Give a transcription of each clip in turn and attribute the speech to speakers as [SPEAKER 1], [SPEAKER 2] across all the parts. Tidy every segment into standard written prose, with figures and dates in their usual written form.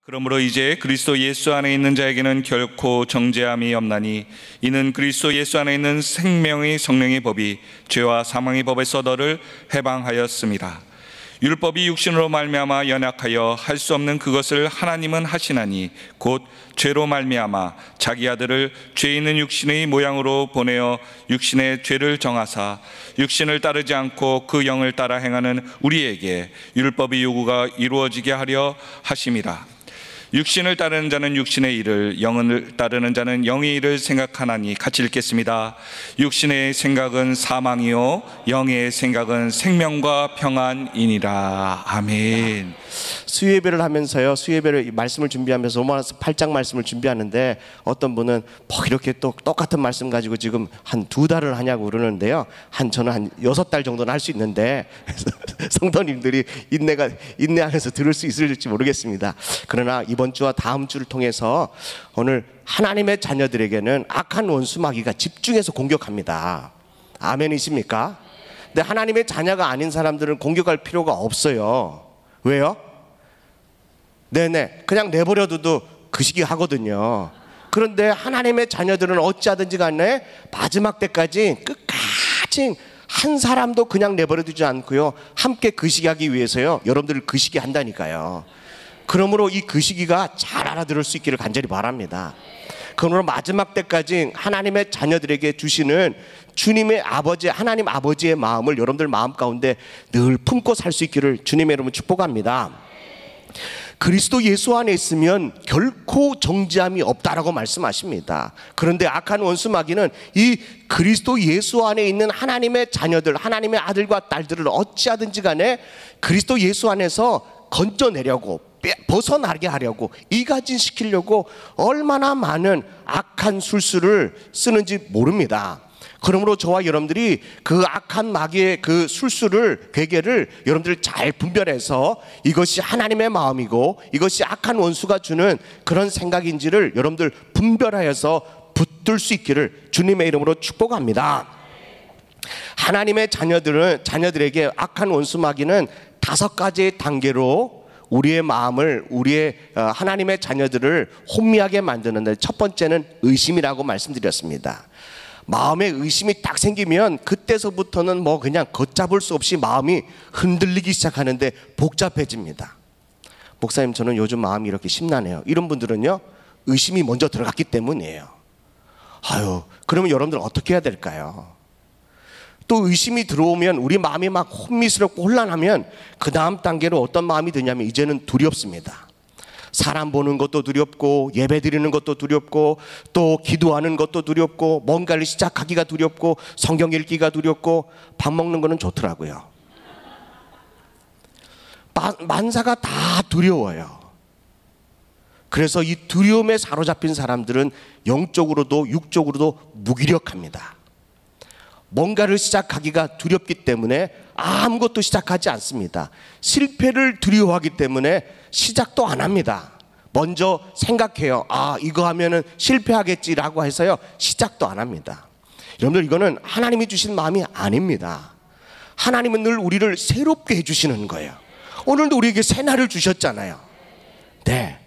[SPEAKER 1] 그러므로 이제 그리스도 예수 안에 있는 자에게는 결코 정죄함이 없나니 이는 그리스도 예수 안에 있는 생명의 성령의 법이 죄와 사망의 법에서 너를 해방하였습니다. 율법이 육신으로 말미암아 연약하여 할 수 없는 그것을 하나님은 하시나니 곧 죄로 말미암아 자기 아들을 죄 있는 육신의 모양으로 보내어 육신의 죄를 정하사 육신을 따르지 않고 그 영을 따라 행하는 우리에게 율법의 요구가 이루어지게 하려 하심이라. 육신을 따르는 자는 육신의 일을, 영을 따르는 자는 영의 일을 생각하나니. 같이 읽겠습니다. 육신의 생각은 사망이요 영의 생각은 생명과 평안이니라. 아멘.
[SPEAKER 2] 수요예배를 하면서요, 수요예배를 말씀을 준비하면서 로마서 8장 말씀을 준비하는데 어떤 분은 뭐 이렇게 또 똑같은 말씀 가지고 지금 한 2달을 하냐고 그러는데요. 저는 한 6달 정도는 할 수 있는데 성도님들이 인내하면서 들을 수 있을지 모르겠습니다. 그러나 이번 주와 다음 주를 통해서 오늘 하나님의 자녀들에게는 악한 원수 마귀가 집중해서 공격합니다. 아멘이십니까? 근데 하나님의 자녀가 아닌 사람들은 공격할 필요가 없어요. 왜요? 네네, 그냥 내버려둬도 그 시기 하거든요. 그런데 하나님의 자녀들은 어찌하든지 간에 마지막 때까지 끝까지 한 사람도 그냥 내버려두지 않고요, 함께 그 시기 하기 위해서요, 여러분들을 그 시기 한다니까요. 그러므로 이 그 시기가 잘 알아들을 수 있기를 간절히 바랍니다. 그러므로 마지막 때까지 하나님의 자녀들에게 주시는 주님의 아버지, 하나님 아버지의 마음을 여러분들 마음 가운데 늘 품고 살 수 있기를 주님의 이름으로 축복합니다. 그리스도 예수 안에 있으면 결코 정죄함이 없다라고 말씀하십니다. 그런데 악한 원수 마귀는 이 그리스도 예수 안에 있는 하나님의 자녀들, 하나님의 아들과 딸들을 어찌하든지 간에 그리스도 예수 안에서 건져내려고, 벗어나게 하려고, 이가진시키려고 얼마나 많은 악한 술수를 쓰는지 모릅니다. 그러므로 저와 여러분들이 그 악한 마귀의 그 술수를, 괴계를 여러분들 잘 분별해서 이것이 하나님의 마음이고 이것이 악한 원수가 주는 그런 생각인지를 여러분들 분별하여서 붙들 수 있기를 주님의 이름으로 축복합니다. 하나님의 자녀들에게 악한 원수 마귀는 5가지의 단계로 우리의 마음을, 우리의 하나님의 자녀들을 혼미하게 만드는데, 첫 번째는 의심이라고 말씀드렸습니다. 마음에 의심이 딱 생기면 그때서부터는 뭐 그냥 걷잡을 수 없이 마음이 흔들리기 시작하는데 복잡해집니다. 목사님, 저는 요즘 마음이 이렇게 심란해요. 이런 분들은요, 의심이 먼저 들어갔기 때문이에요. 그러면 여러분들 어떻게 해야 될까요? 또 의심이 들어오면, 우리 마음이 막 혼미스럽고 혼란하면 그 다음 단계로 어떤 마음이 드냐면 이제는 두렵습니다. 사람 보는 것도 두렵고, 예배 드리는 것도 두렵고, 또 기도하는 것도 두렵고, 뭔가를 시작하기가 두렵고, 성경 읽기가 두렵고, 밥 먹는 거는 좋더라고요. 만사가 다 두려워요. 그래서 이 두려움에 사로잡힌 사람들은 영적으로도 육적으로도 무기력합니다. 뭔가를 시작하기가 두렵기 때문에 아무것도 시작하지 않습니다. 실패를 두려워하기 때문에 시작도 안 합니다. 먼저 생각해요. 이거 하면은 실패하겠지라고 해서요, 시작도 안 합니다. 여러분들, 이거는 하나님이 주신 마음이 아닙니다. 하나님은 늘 우리를 새롭게 해주시는 거예요. 오늘도 우리에게 새날을 주셨잖아요. 네.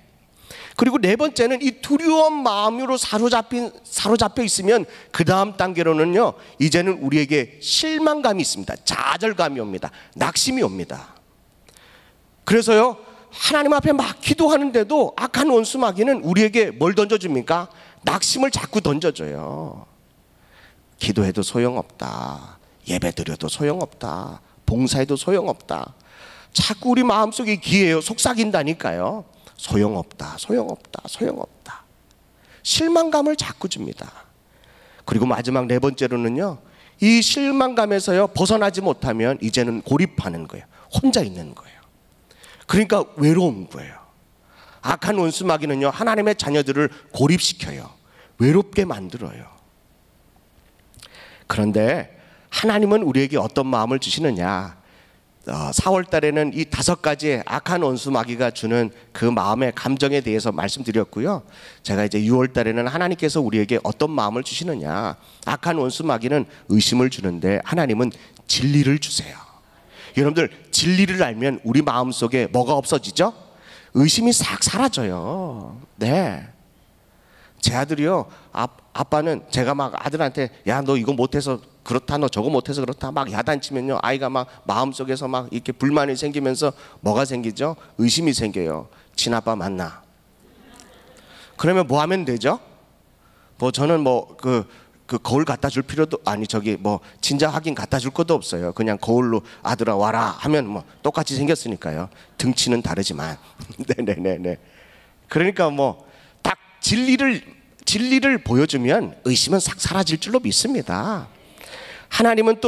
[SPEAKER 2] 그리고 네 번째는 이 두려운 마음으로 사로잡혀 있으면 그 다음 단계로는요, 이제는 우리에게 실망감이 있습니다. 좌절감이 옵니다. 낙심이 옵니다. 그래서요, 하나님 앞에 막 기도하는데도 악한 원수 마귀는 우리에게 뭘 던져줍니까? 낙심을 자꾸 던져줘요. 기도해도 소용없다, 예배 드려도 소용없다, 봉사해도 소용없다. 자꾸 우리 마음속에 기회예요. 속삭인다니까요. 소용없다, 소용없다, 소용없다. 실망감을 자꾸 줍니다. 그리고 마지막 네 번째로는요, 이 실망감에서요 벗어나지 못하면 이제는 고립하는 거예요. 혼자 있는 거예요. 그러니까 외로운 거예요. 악한 원수 마귀는요, 하나님의 자녀들을 고립시켜요. 외롭게 만들어요. 그런데 하나님은 우리에게 어떤 마음을 주시느냐? 4월 달에는 이 5가지의 악한 원수 마귀가 주는 그 마음의 감정에 대해서 말씀드렸고요. 제가 이제 6월 달에는 하나님께서 우리에게 어떤 마음을 주시느냐? 악한 원수 마귀는 의심을 주는데 하나님은 진리를 주세요. 여러분들, 진리를 알면 우리 마음속에 뭐가 없어지죠? 의심이 싹 사라져요. 네. 제 아들이요, 아빠는 제가 막 아들한테 야, 너 이거 못해서 그렇다, 너 저거 못해서 그렇다 막 야단치면요, 아이가 막 마음속에서 막 이렇게 불만이 생기면서 뭐가 생기죠? 의심이 생겨요. 친아빠 맞나? 그러면 뭐 하면 되죠? 뭐 저는 뭐 그 거울 갖다 줄 필요도 아니, 저기 뭐 진짜 확인 갖다 줄 것도 없어요. 그냥 거울로 아들아 와라 하면 뭐 똑같이 생겼으니까요. 등치는 다르지만. 네네네네. 그러니까 뭐 딱 진리를 보여주면 의심은 싹 사라질 줄로 믿습니다. 하나님은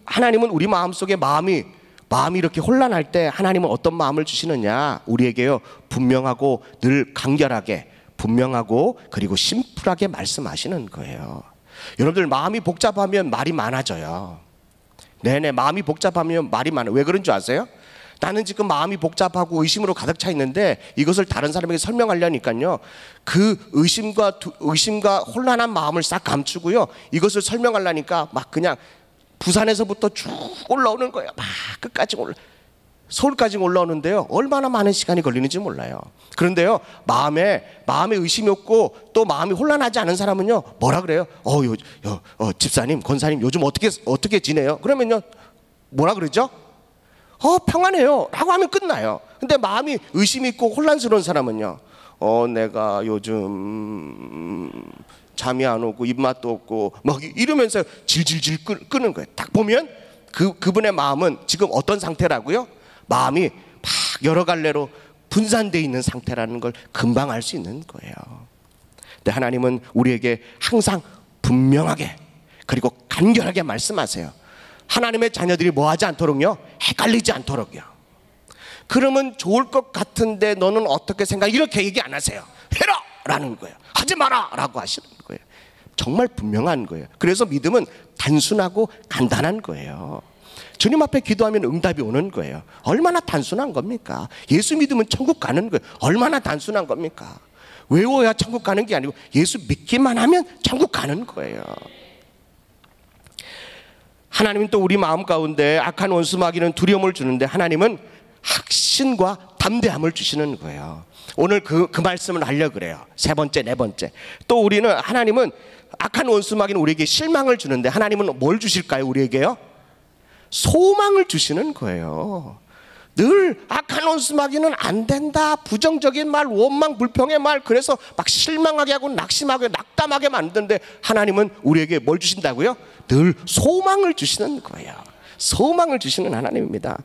[SPEAKER 2] 하나님은 우리 마음속에 마음이 이렇게 혼란할 때 하나님은 어떤 마음을 주시느냐? 우리에게요, 분명하고 늘 간결하게, 분명하고 그리고 심플하게 말씀하시는 거예요. 여러분들, 마음이 복잡하면 말이 많아져요. 네네, 마음이 복잡하면 말이 많아요. 왜 그런 줄 아세요? 나는 지금 마음이 복잡하고 의심으로 가득 차 있는데 이것을 다른 사람에게 설명하려니까요, 그 의심과 혼란한 마음을 싹 감추고요, 이것을 설명하려니까 막 그냥 부산에서부터 쭉 올라오는 거예요. 막 끝까지 서울까지 올라오는데요, 얼마나 많은 시간이 걸리는지 몰라요. 그런데요, 마음에 의심이 없고 또 마음이 혼란하지 않은 사람은요, 뭐라 그래요? 집사님, 권사님 요즘 어떻게 지내요? 그러면요, 뭐라 그러죠? 평안해요 라고 하면 끝나요. 근데 마음이 의심이 있고 혼란스러운 사람은요, 내가 요즘 잠이 안 오고 입맛도 없고 막 이러면서 질질질 끄는 거예요. 딱 보면 그분의 마음은 지금 어떤 상태라고요? 마음이 막 여러 갈래로 분산되어 있는 상태라는 걸 금방 알 수 있는 거예요. 근데 하나님은 우리에게 항상 분명하게 그리고 간결하게 말씀하세요. 하나님의 자녀들이 뭐 하지 않도록요? 헷갈리지 않도록요. 그러면 좋을 것 같은데 너는 어떻게 생각해? 이렇게 얘기 안 하세요. 해라! 라는 거예요. 하지 마라! 라고 하시는 거예요. 정말 분명한 거예요. 그래서 믿음은 단순하고 간단한 거예요. 주님 앞에 기도하면 응답이 오는 거예요. 얼마나 단순한 겁니까? 예수 믿으면 천국 가는 거예요. 얼마나 단순한 겁니까? 외워야 천국 가는 게 아니고 예수 믿기만 하면 천국 가는 거예요. 하나님은 또 우리 마음 가운데 악한 원수 마귀는 두려움을 주는데 하나님은 확신과 담대함을 주시는 거예요. 오늘 그 말씀을 하려고 그래요. 세 번째, 네 번째. 또 하나님은 악한 원수 마귀는 우리에게 실망을 주는데 하나님은 뭘 주실까요? 우리에게요? 소망을 주시는 거예요. 늘 악한 원수 마귀는 안 된다, 부정적인 말, 원망 불평의 말, 그래서 막 실망하게 하고 낙심하게 낙담하게 만드는데 하나님은 우리에게 뭘 주신다고요? 늘 소망을 주시는 거예요. 소망을 주시는 하나님입니다.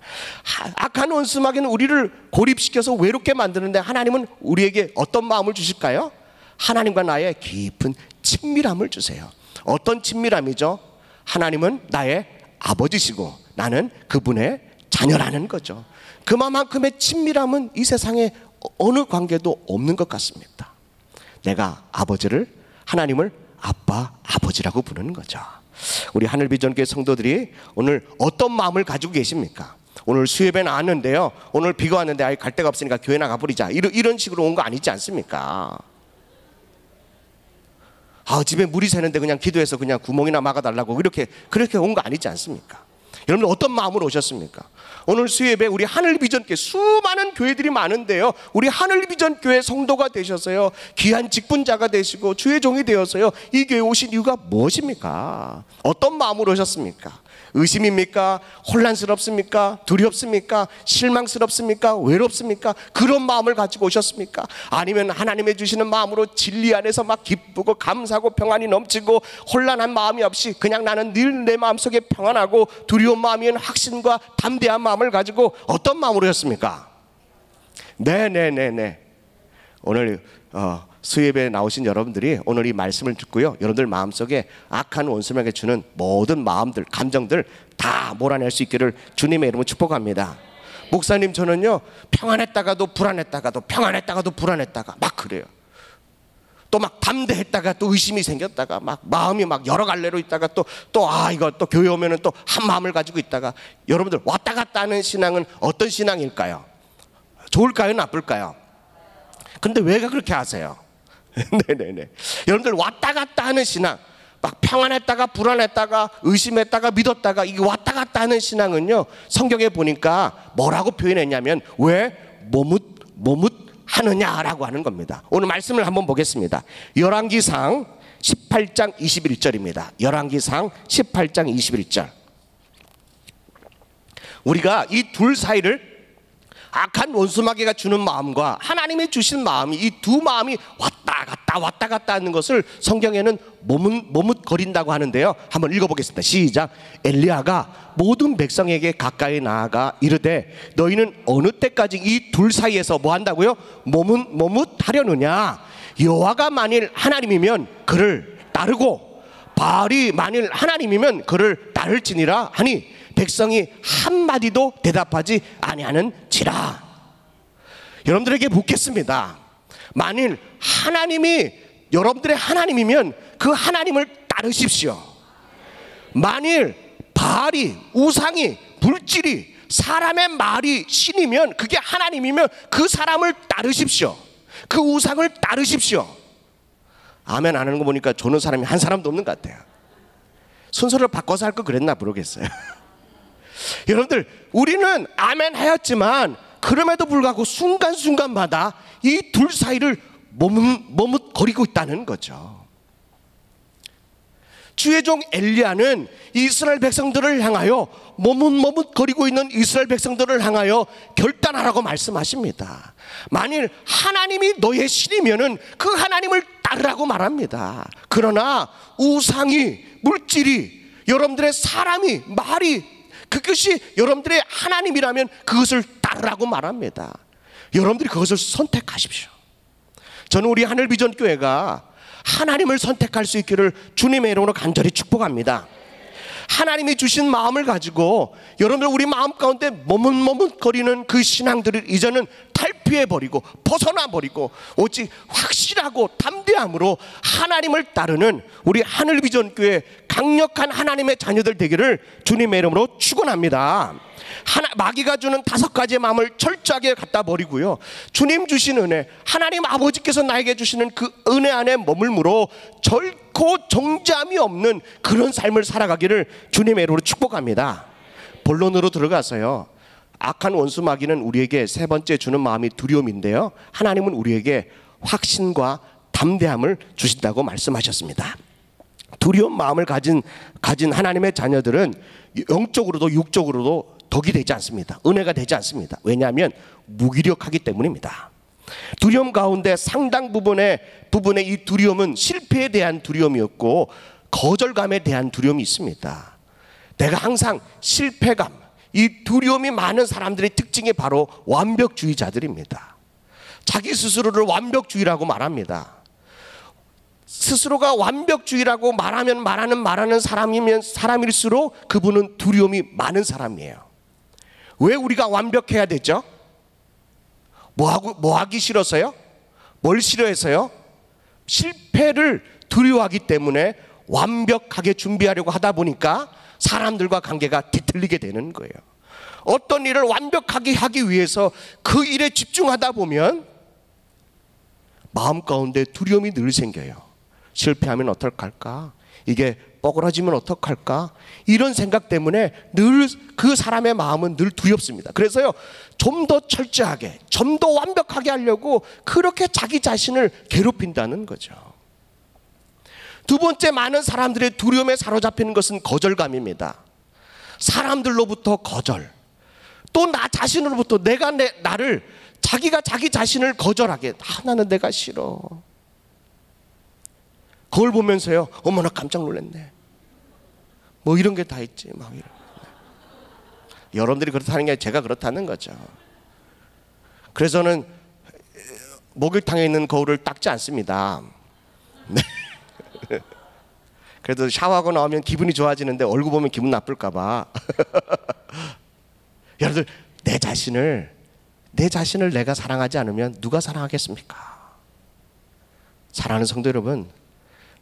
[SPEAKER 2] 악한 원수 마귀는 우리를 고립시켜서 외롭게 만드는데 하나님은 우리에게 어떤 마음을 주실까요? 하나님과 나의 깊은 친밀함을 주세요. 어떤 친밀함이죠? 하나님은 나의 아버지시고 나는 그분의 자녀라는 거죠. 그만큼의 친밀함은 이 세상에 어느 관계도 없는 것 같습니다. 내가 하나님을 아버지라고 부르는 거죠. 우리 하늘비전교회 성도들이 오늘 어떤 마음을 가지고 계십니까? 오늘 수협에 나왔는데요, 오늘 비가 왔는데 갈 데가 없으니까 교회 나가버리자, 이런 식으로 온 거 아니지 않습니까? 집에 물이 새는데 그냥 기도해서 그냥 구멍이나 막아달라고 그렇게 온 거 아니지 않습니까? 여러분 어떤 마음으로 오셨습니까? 오늘 수협에 우리 하늘비전교회 수많은 교회들이 많은데요, 우리 하늘비전교회 성도가 되셔서요, 귀한 직분자가 되시고 주의 종이 되어서요, 이 교회에 오신 이유가 무엇입니까? 어떤 마음으로 오셨습니까? 의심입니까? 혼란스럽습니까? 두렵습니까? 실망스럽습니까? 외롭습니까? 그런 마음을 가지고 오셨습니까? 아니면 하나님의 주시는 마음으로 진리 안에서 막 기쁘고 감사하고 평안이 넘치고 혼란한 마음이 없이 그냥 나는 늘 내 마음속에 평안하고 두려운 마음이 아닌 확신과 담대한 마음을 가지고 어떤 마음으로 오셨습니까? 네네네네. 오늘 수협에 나오신 여러분들이 오늘 이 말씀을 듣고요, 여러분들 마음속에 악한 원수에게 주는 모든 마음들, 감정들 다 몰아낼 수 있기를 주님의 이름으로 축복합니다. 목사님, 저는요 평안했다가도 불안했다가도 평안했다가도 불안했다가 막 그래요. 또 막 담대했다가 또 의심이 생겼다가 막 마음이 막 여러 갈래로 있다가 또 이거 또 교회 오면은 또 한 마음을 가지고 있다가, 여러분들 왔다 갔다 하는 신앙은 어떤 신앙일까요? 좋을까요? 나쁠까요? 근데 왜 그렇게 하세요? 네네네. 여러분들 왔다 갔다 하는 신앙, 막 평안했다가 불안했다가 의심했다가 믿었다가 이게 왔다 갔다 하는 신앙은요, 성경에 보니까 뭐라고 표현했냐면 왜 머뭇 하느냐라고 하는 겁니다. 오늘 말씀을 한번 보겠습니다. 열왕기상 18장 21절입니다. 열왕기상 18장 21절. 우리가 이 둘 사이를 악한 원수마귀가 주는 마음과 하나님이 주신 마음이, 이 두 마음이 왔다 갔다 하는 것을 성경에는 머뭇거린다고 하는데요. 한번 읽어보겠습니다. 시작. 엘리야가 모든 백성에게 가까이 나아가 이르되 너희는 어느 때까지 이 둘 사이에서 뭐 한다고요? 머뭇하려느냐? 여호와가 만일 하나님이면 그를 따르고 바알이 만일 하나님이면 그를 따를지니라 하니 백성이 한마디도 대답하지 아니하는지라. 여러분들에게 묻겠습니다. 만일 하나님이 여러분들의 하나님이면 그 하나님을 따르십시오. 만일 바알이, 우상이, 물질이, 사람의 말이 신이면, 그게 하나님이면 그 사람을 따르십시오. 그 우상을 따르십시오. 아멘 안 하는 거 보니까 조는 사람이 한 사람도 없는 것 같아요. 순서를 바꿔서 할 거 그랬나 모르겠어요. 여러분들, 우리는 아멘 하였지만 그럼에도 불구하고 순간순간마다 이 둘 사이를 머뭇거리고 있다는 거죠. 주의 종 엘리야는 이스라엘 백성들을 향하여 머뭇거리고 있는 이스라엘 백성들을 향하여 결단하라고 말씀하십니다. 만일 하나님이 너의 신이면은 그 하나님을 따르라고 말합니다. 그러나 우상이, 물질이, 여러분들의 사람이, 말이, 그것이 여러분들의 하나님이라면 그것을 따르라고 말합니다. 여러분들이 그것을 선택하십시오. 저는 우리 하늘비전교회가 하나님을 선택할 수 있기를 주님의 이름으로 간절히 축복합니다. 하나님이 주신 마음을 가지고 여러분들 우리 마음 가운데 머뭇거리는 그 신앙들을 이제는 탈피해버리고 벗어나버리고 오직 확실하고 담대함으로 하나님을 따르는 우리 하늘비전교회 강력한 하나님의 자녀들 되기를 주님의 이름으로 축원합니다. 마귀가 주는 5가지의 마음을 철저하게 갖다 버리고요, 주님 주신 은혜, 하나님 아버지께서 나에게 주시는 그 은혜 안에 머물므로 결코 정죄함이 없는 그런 삶을 살아가기를 주님의 이름으로 축복합니다. 본론으로 들어가서요, 악한 원수 마귀는 우리에게 세 번째 주는 마음이 두려움인데요, 하나님은 우리에게 확신과 담대함을 주신다고 말씀하셨습니다. 두려운 마음을 가진 하나님의 자녀들은 영적으로도 육적으로도 덕이 되지 않습니다. 은혜가 되지 않습니다. 왜냐하면 무기력하기 때문입니다. 두려움 가운데 상당 부분의 이 두려움은 실패에 대한 두려움이었고 거절감에 대한 두려움이 있습니다. 내가 항상 실패감, 이 두려움이 많은 사람들의 특징이 바로 완벽주의자들입니다. 자기 스스로를 완벽주의라고 말합니다. 스스로가 완벽주의라고 말하는 사람일수록 그분은 두려움이 많은 사람이에요. 왜 우리가 완벽해야 되죠? 뭐 하기 싫어서요? 뭘 싫어해서요? 실패를 두려워하기 때문에 완벽하게 준비하려고 하다 보니까 사람들과 관계가 뒤틀리게 되는 거예요. 어떤 일을 완벽하게 하기 위해서 그 일에 집중하다 보면 마음 가운데 두려움이 늘 생겨요. 실패하면 어떡할까? 이게 뻐그러지면 어떡할까? 이런 생각 때문에 늘 그 사람의 마음은 늘 두렵습니다. 그래서요, 좀 더 철저하게, 좀 더 완벽하게 하려고 그렇게 자기 자신을 괴롭힌다는 거죠. 두 번째, 많은 사람들의 두려움에 사로잡히는 것은 거절감입니다. 사람들로부터 거절, 또 나 자신으로부터 자기가 자기 자신을 거절하게, 나는 내가 싫어. 그걸 보면서요, 어머나 깜짝 놀랐네, 뭐 이런 게 다 있지, 막 이런. 여러분들이 그렇다는 게 제가 그렇다는 거죠. 그래서 저는 목욕탕에 있는 거울을 닦지 않습니다. 네. 그래도 샤워하고 나오면 기분이 좋아지는데 얼굴 보면 기분 나쁠까 봐. 여러분들, 내 자신을 내가 사랑하지 않으면 누가 사랑하겠습니까? 사랑하는 성도 여러분,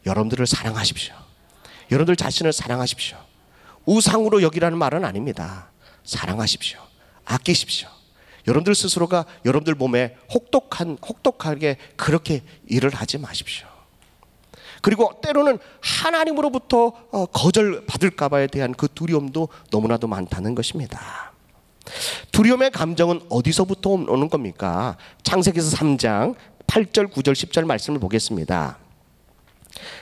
[SPEAKER 2] 여러분들을 사랑하십시오. 여러분들 자신을 사랑하십시오. 우상으로 여기라는 말은 아닙니다. 사랑하십시오. 아끼십시오. 여러분들 스스로가 여러분들 몸에 혹독하게 그렇게 일을 하지 마십시오. 그리고 때로는 하나님으로부터 거절받을까 봐에 대한 그 두려움도 너무나도 많다는 것입니다. 두려움의 감정은 어디서부터 오는 겁니까? 창세기서 3장 8절, 9절, 10절 말씀을 보겠습니다.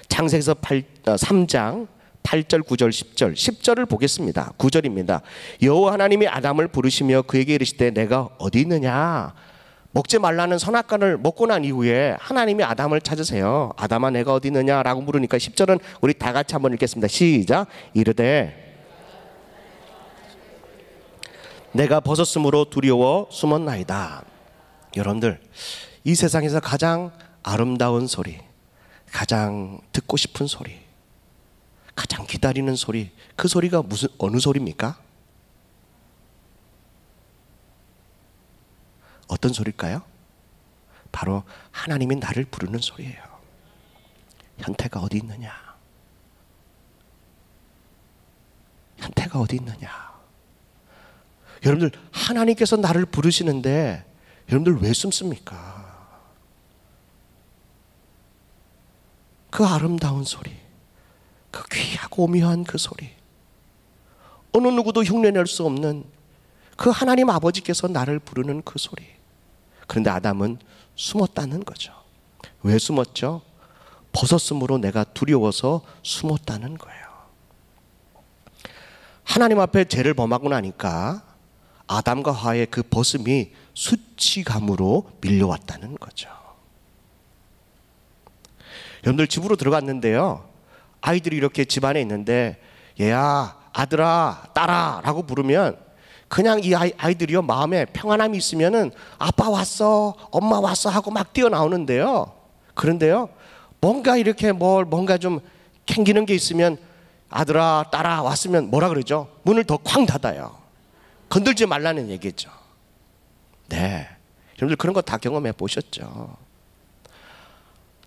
[SPEAKER 2] 창세기서 3장 8절, 9절, 10절, 10절을 보겠습니다. 9절입니다. 여호와 하나님이 아담을 부르시며 그에게 이르시되 내가 어디 있느냐? 먹지 말라는 선악과를 먹고 난 이후에 하나님이 아담을 찾으세요. 아담아 내가 어디 있느냐라고 물으니까 10절은 우리 다 같이 한번 읽겠습니다. 시작. 이르되 내가 벗었으므로 두려워 숨었나이다. 여러분들, 이 세상에서 가장 아름다운 소리, 가장 듣고 싶은 소리, 가장 기다리는 소리, 그 소리가 어느 소리입니까? 어떤 소리일까요? 바로 하나님이 나를 부르는 소리예요. 현태가 어디 있느냐? 현태가 어디 있느냐? 여러분들, 하나님께서 나를 부르시는데 여러분들 왜 숨습니까? 그 아름다운 소리, 그 귀하고 오묘한 그 소리, 어느 누구도 흉내낼 수 없는 그 하나님 아버지께서 나를 부르는 그 소리. 그런데 아담은 숨었다는 거죠. 왜 숨었죠? 벗었으므로 내가 두려워서 숨었다는 거예요. 하나님 앞에 죄를 범하고 나니까 아담과 하와의 그 벗음이 수치감으로 밀려왔다는 거죠. 여러분들, 집으로 들어갔는데요, 아이들이 이렇게 집안에 있는데 얘야, 아들아, 딸아 라고 부르면 그냥 이 아이들이요, 마음에 평안함이 있으면은 아빠 왔어, 엄마 왔어 하고 막 뛰어나오는데요, 그런데요 뭔가 이렇게 뭔가 좀 캥기는 게 있으면 아들아, 딸아 왔으면 뭐라 그러죠? 문을 더 쾅 닫아요. 건들지 말라는 얘기죠. 네, 여러분들 그런 거 다 경험해 보셨죠?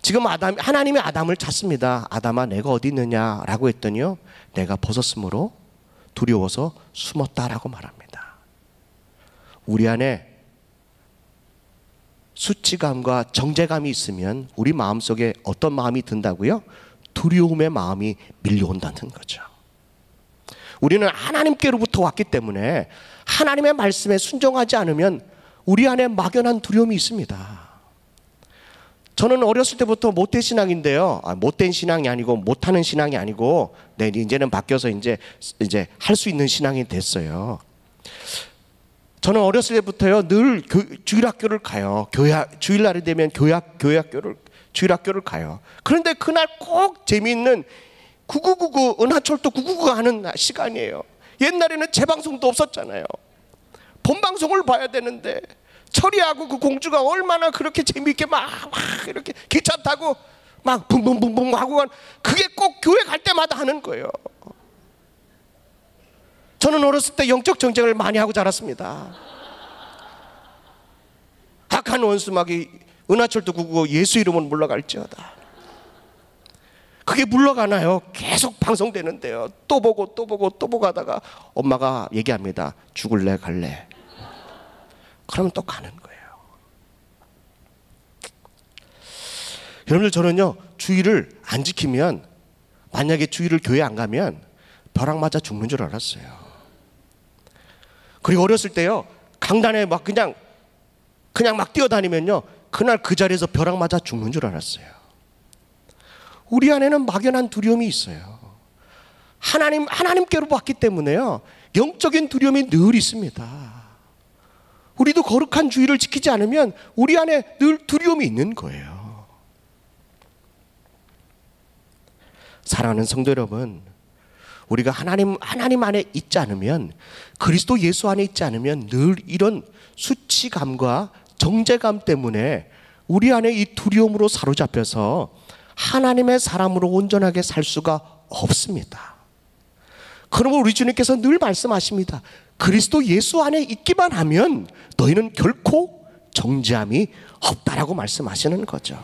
[SPEAKER 2] 지금 하나님이 아담을 찾습니다. 아담아 내가 어디 있느냐 라고 했더니요, 내가 벗었으므로 두려워서 숨었다라고 말합니다. 우리 안에 수치감과 정죄감이 있으면 우리 마음속에 어떤 마음이 든다고요? 두려움의 마음이 밀려온다는 거죠. 우리는 하나님께로부터 왔기 때문에 하나님의 말씀에 순종하지 않으면 우리 안에 막연한 두려움이 있습니다. 저는 어렸을 때부터 못된 신앙인데요. 못된 신앙이 아니고 못하는 신앙이 아니고, 네, 이제는 바뀌어서 이제 할 수 있는 신앙이 됐어요. 저는 어렸을 때부터요 늘 주일학교를 가요. 주일날이 되면 주일학교를 가요. 그런데 그날 꼭 재미있는 9999 은하철도 999가 하는 시간이에요. 옛날에는 재방송도 없었잖아요. 본방송을 봐야 되는데 철이하고 그 공주가 얼마나 그렇게 재미있게 막 이렇게 기차 타고 막 붕붕붕붕 하고 그게 꼭 교회 갈 때마다 하는 거예요. 저는 어렸을 때 영적 전쟁을 많이 하고 자랐습니다. 악한 원수막이 은하철도 999 예수 이름은 물러갈지어다. 그게 물러가나요? 계속 방송되는데요. 또 보고 하다가 엄마가 얘기합니다. 죽을래 갈래? 그러면 또 가는 거예요. 여러분들, 저는요 주일을 안 지키면, 만약에 주일을 교회 안 가면 벼락 맞아 죽는 줄 알았어요. 그리고 어렸을 때요 강단에 막 그냥 막 뛰어다니면요 그날 그 자리에서 벼락 맞아 죽는 줄 알았어요. 우리 안에는 막연한 두려움이 있어요. 하나님께로 왔기 때문에요 영적인 두려움이 늘 있습니다. 우리도 거룩한 주의를 지키지 않으면 우리 안에 늘 두려움이 있는 거예요. 사랑하는 성도 여러분, 우리가 하나님 안에 있지 않으면, 그리스도 예수 안에 있지 않으면 늘 이런 수치감과 정죄감 때문에 우리 안에 이 두려움으로 사로잡혀서 하나님의 사람으로 온전하게 살 수가 없습니다. 그러므로 우리 주님께서 늘 말씀하십니다. 그리스도 예수 안에 있기만 하면 너희는 결코 정죄함이 없다라고 말씀하시는 거죠.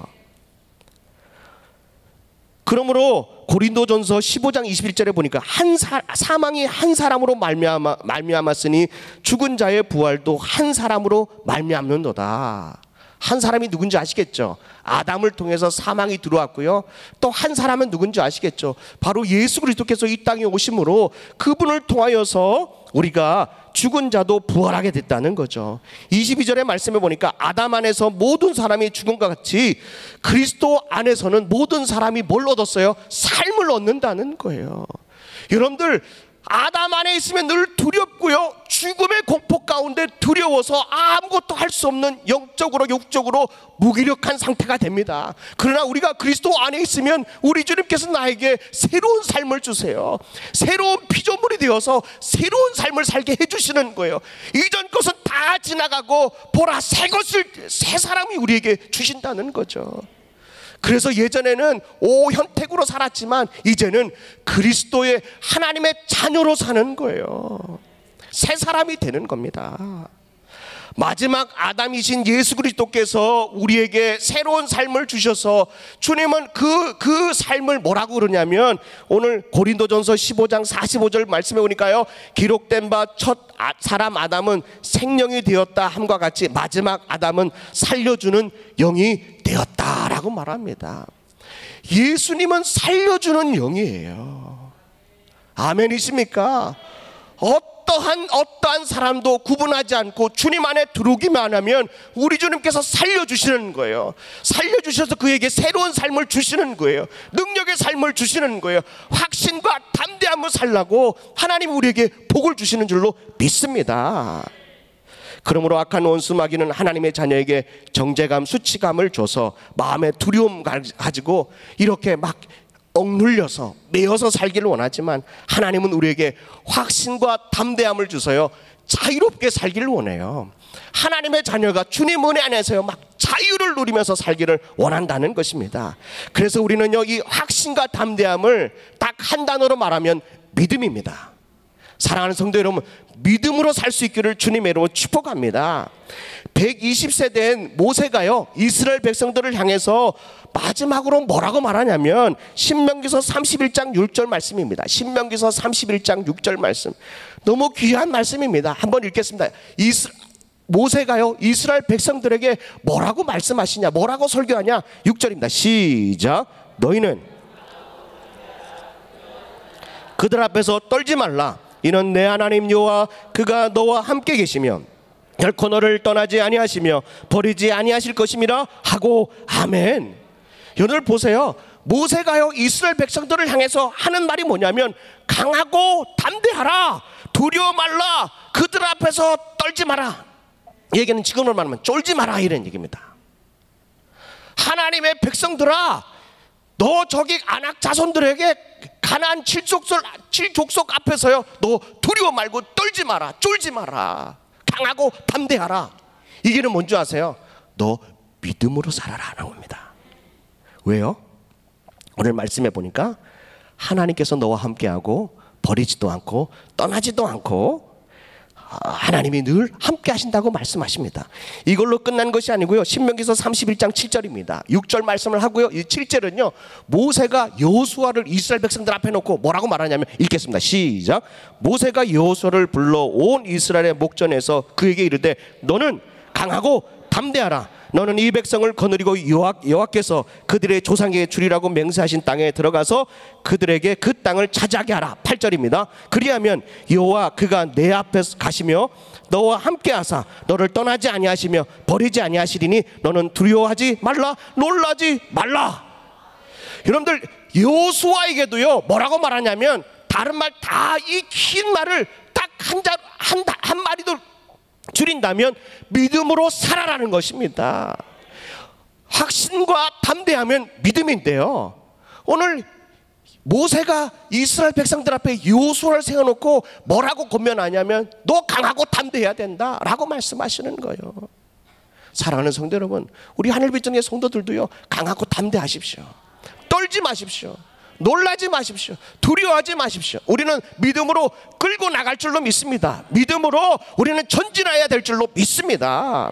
[SPEAKER 2] 그러므로 고린도전서 15장 21절에 보니까 사망이 한 사람으로 말미암았으니 죽은 자의 부활도 한 사람으로 말미암는도다. 한 사람이 누군지 아시겠죠? 아담을 통해서 사망이 들어왔고요. 또 한 사람은 누군지 아시겠죠? 바로 예수 그리스도께서 이 땅에 오심으로 그분을 통하여서 우리가 죽은 자도 부활하게 됐다는 거죠. 22절의 말씀에 보니까 아담 안에서 모든 사람이 죽은것 같이 그리스도 안에서는 모든 사람이 뭘 얻었어요? 삶을 얻는다는 거예요. 여러분들, 아담 안에 있으면 늘 두렵고요, 죽음의 공포 가운데 두려워서 아무것도 할 수 없는 영적으로 육적으로 무기력한 상태가 됩니다. 그러나 우리가 그리스도 안에 있으면 우리 주님께서 나에게 새로운 삶을 주세요. 새로운 피조물이 되어서 새로운 삶을 살게 해주시는 거예요. 이전 것은 다 지나가고 보라, 새 사람이 우리에게 주신다는 거죠. 그래서 예전에는 오현택으로 살았지만 이제는 그리스도의 하나님의 자녀로 사는 거예요. 새 사람이 되는 겁니다. 마지막 아담이신 예수 그리스도께서 우리에게 새로운 삶을 주셔서 주님은 그 삶을 뭐라고 그러냐면, 오늘 고린도전서 15장 45절 말씀해 보니까요, 기록된 바 첫 사람 아담은 생명이 되었다 함과 같이 마지막 아담은 살려주는 영이 되었다라고 말합니다. 예수님은 살려주는 영이에요. 아멘이십니까? 어떠한 사람도 구분하지 않고 주님 안에 들어오기만 하면 우리 주님께서 살려주시는 거예요. 살려주셔서 그에게 새로운 삶을 주시는 거예요. 능력의 삶을 주시는 거예요. 확신과 담대함을 살라고 하나님 우리에게 복을 주시는 줄로 믿습니다. 그러므로 악한 원수 마귀는 하나님의 자녀에게 정죄감, 수치감을 줘서 마음의 두려움 가지고 이렇게 막 억눌려서 매여서 살기를 원하지만, 하나님은 우리에게 확신과 담대함을 주서요 자유롭게 살기를 원해요. 하나님의 자녀가 주님 은혜 안에서요 막 자유를 누리면서 살기를 원한다는 것입니다. 그래서 우리는요 이 확신과 담대함을 딱 한 단어로 말하면 믿음입니다. 사랑하는 성도 여러분, 믿음으로 살 수 있기를 주님의 이름으로 축복합니다. 120세 된 모세가요 이스라엘 백성들을 향해서 마지막으로 뭐라고 말하냐면, 신명기서 31장 6절 말씀입니다. 신명기서 31장 6절 말씀, 너무 귀한 말씀입니다. 한번 읽겠습니다. 모세가요 이스라엘 백성들에게 뭐라고 말씀하시냐, 뭐라고 설교하냐. 6절입니다. 시작. 너희는 그들 앞에서 떨지 말라. 이는 내 하나님 여호와 그가 너와 함께 계시며 결코 너를 떠나지 아니하시며 버리지 아니하실 것임이라 하고. 아멘. 여러분 보세요. 모세가요 이스라엘 백성들을 향해서 하는 말이 뭐냐면, 강하고 담대하라, 두려워 말라, 그들 앞에서 떨지 마라. 얘기는 지금으로 말하면 쫄지 마라, 이런 얘기입니다. 하나님의 백성들아, 너 저기 아낙 자손들에게 가나안 7족속 앞에서요 너 두려워 말고 떨지 마라, 쫄지 마라, 강하고 담대하라. 이게는 뭔지 아세요? 너 믿음으로 살아라 하는 겁니다. 왜요? 오늘 말씀해 보니까 하나님께서 너와 함께하고 버리지도 않고 떠나지도 않고 하나님이 늘 함께 하신다고 말씀하십니다. 이걸로 끝난 것이 아니고요, 신명기서 31장 7절입니다 6절 말씀을 하고요, 이 7절은요 모세가 여호수아를 이스라엘 백성들 앞에 놓고 뭐라고 말하냐면, 읽겠습니다. 시작. 모세가 여호수아를 불러 온 이스라엘의 목전에서 그에게 이르되 너는 강하고 담대하라. 너는 이 백성을 거느리고 여호와께서 그들의 조상에게 주리라고 맹세하신 땅에 들어가서 그들에게 그 땅을 차지하게 하라. 8절입니다. 그리하면 여호와 그가 내 앞에서 가시며 너와 함께 하사 너를 떠나지 아니하시며 버리지 아니하시리니 너는 두려워하지 말라, 놀라지 말라. 여러분들, 여호수아에게도요 뭐라고 말하냐면, 다른 말 다 이 긴 말을 딱 한 마디도 줄인다면 믿음으로 살아라는 것입니다. 확신과 담대하면 믿음인데요, 오늘 모세가 이스라엘 백성들 앞에 여호수아를 세워놓고 뭐라고 권면하냐면, 너 강하고 담대해야 된다 라고 말씀하시는 거예요. 사랑하는 성도 여러분, 우리 하늘빛정의 성도들도요 강하고 담대하십시오. 떨지 마십시오. 놀라지 마십시오. 두려워하지 마십시오. 우리는 믿음으로 끌고 나갈 줄로 믿습니다. 믿음으로 우리는 전진해야 될 줄로 믿습니다.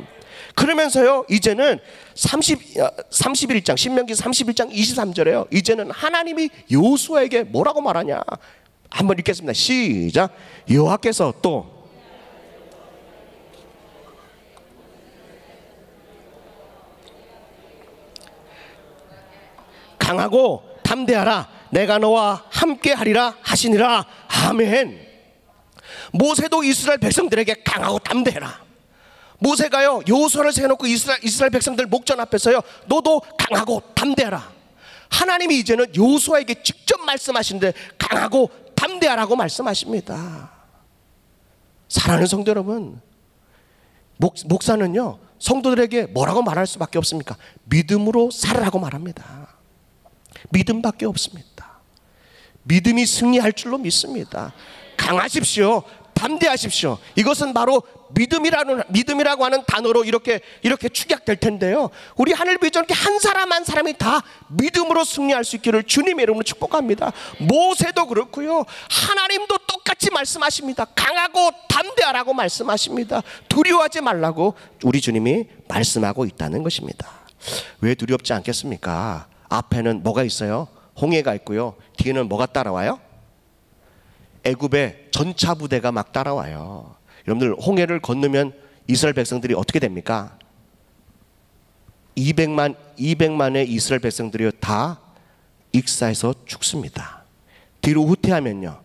[SPEAKER 2] 그러면서요 이제는 31장 신명기 31장 23절에요 이제는 하나님이 여호수아에게 뭐라고 말하냐, 한번 읽겠습니다. 시작. 여호와께서 또 강하고 담대하라, 내가 너와 함께 하리라 하시니라. 아멘. 모세도 이스라엘 백성들에게 강하고 담대해라. 모세가요 여호수아를 세워놓고 이스라엘 백성들 목전 앞에서요 너도 강하고 담대하라. 하나님이 이제는 여호수아에게 직접 말씀하시는데 강하고 담대하라고 말씀하십니다. 사랑하는 성도 여러분, 목사는요 성도들에게 뭐라고 말할 수밖에 없습니까? 믿음으로 살아라고 말합니다. 믿음밖에 없습니다. 믿음이 승리할 줄로 믿습니다. 강하십시오. 담대하십시오. 이것은 바로 믿음이라고 하는 단어로 이렇게 축약될 텐데요, 우리 하늘비전 한 사람 한 사람이 다 믿음으로 승리할 수 있기를 주님의 이름으로 축복합니다. 모세도 그렇고요, 하나님도 똑같이 말씀하십니다. 강하고 담대하라고 말씀하십니다. 두려워하지 말라고 우리 주님이 말씀하고 있다는 것입니다. 왜 두렵지 않겠습니까? 앞에는 뭐가 있어요? 홍해가 있고요, 뒤에는 뭐가 따라와요? 애굽의 전차 부대가 막 따라와요. 여러분들, 홍해를 건너면 이스라엘 백성들이 어떻게 됩니까? 200만의 이스라엘 백성들이 다 익사해서 죽습니다. 뒤로 후퇴하면요,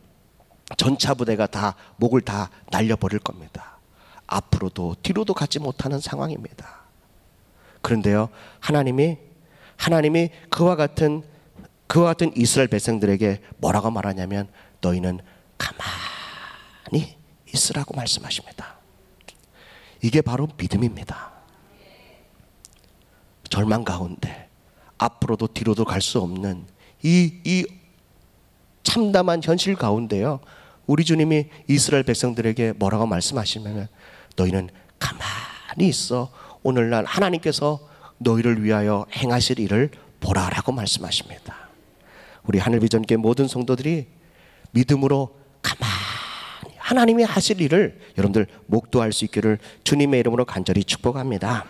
[SPEAKER 2] 전차 부대가 다 목을 다 날려버릴 겁니다. 앞으로도 뒤로도 가지 못하는 상황입니다. 그런데요, 하나님이 그와 같은 이스라엘 백성들에게 뭐라고 말하냐면 너희는 가만히 있으라고 말씀하십니다. 이게 바로 믿음입니다. 절망 가운데 앞으로도 뒤로도 갈 수 없는 이 참담한 현실 가운데요, 우리 주님이 이스라엘 백성들에게 뭐라고 말씀하시면 너희는 가만히 있어 오늘날 하나님께서 너희를 위하여 행하실 일을 보라라고 말씀하십니다. 우리 하늘비전교회 모든 성도들이 믿음으로 가만히 하나님이 하실 일을 여러분들 목도할 수 있기를 주님의 이름으로 간절히 축복합니다.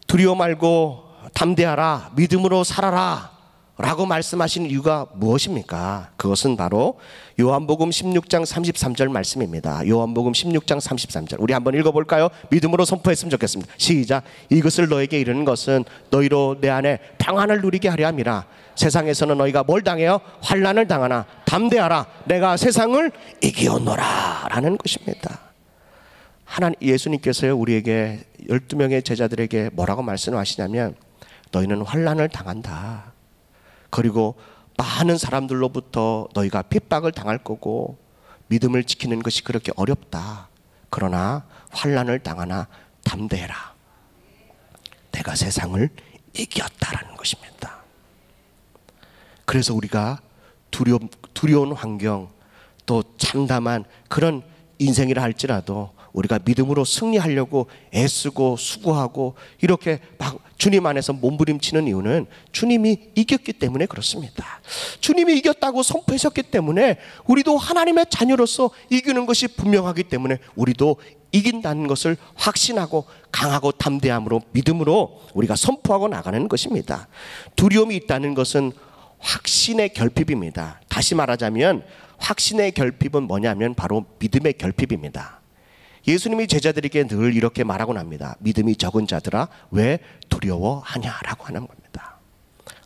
[SPEAKER 2] 두려워 말고 담대하라, 믿음으로 살아라 라고 말씀하신 이유가 무엇입니까? 그것은 바로 요한복음 16장 33절 말씀입니다. 요한복음 16장 33절 우리 한번 읽어볼까요? 믿음으로 선포했으면 좋겠습니다. 시작. 이것을 너에게 이르는 것은 너희로 내 안에 평안을 누리게 하려 함이라. 세상에서는 너희가 뭘 당해요? 환난을 당하나 담대하라, 내가 세상을 이기었노라 라는 것입니다. 예수님께서요 우리에게 12명의 제자들에게 뭐라고 말씀하시냐면 너희는 환난을 당한다. 그리고 많은 사람들로부터 너희가 핍박을 당할 거고 믿음을 지키는 것이 그렇게 어렵다. 그러나 환난을 당하나 담대해라, 내가 세상을 이겼다라는 것입니다. 그래서 우리가 두려운 환경, 또 참담한 그런 인생이라 할지라도 우리가 믿음으로 승리하려고 애쓰고 수고하고 이렇게 막 주님 안에서 몸부림치는 이유는 주님이 이겼기 때문에 그렇습니다. 주님이 이겼다고 선포하셨기 때문에 우리도 하나님의 자녀로서 이기는 것이 분명하기 때문에 우리도 이긴다는 것을 확신하고 강하고 담대함으로 믿음으로 우리가 선포하고 나가는 것입니다. 두려움이 있다는 것은 확신의 결핍입니다. 다시 말하자면 확신의 결핍은 뭐냐면 바로 믿음의 결핍입니다. 예수님이 제자들에게 늘 이렇게 말하곤 합니다. 믿음이 적은 자들아 왜 두려워하냐라고 하는 겁니다.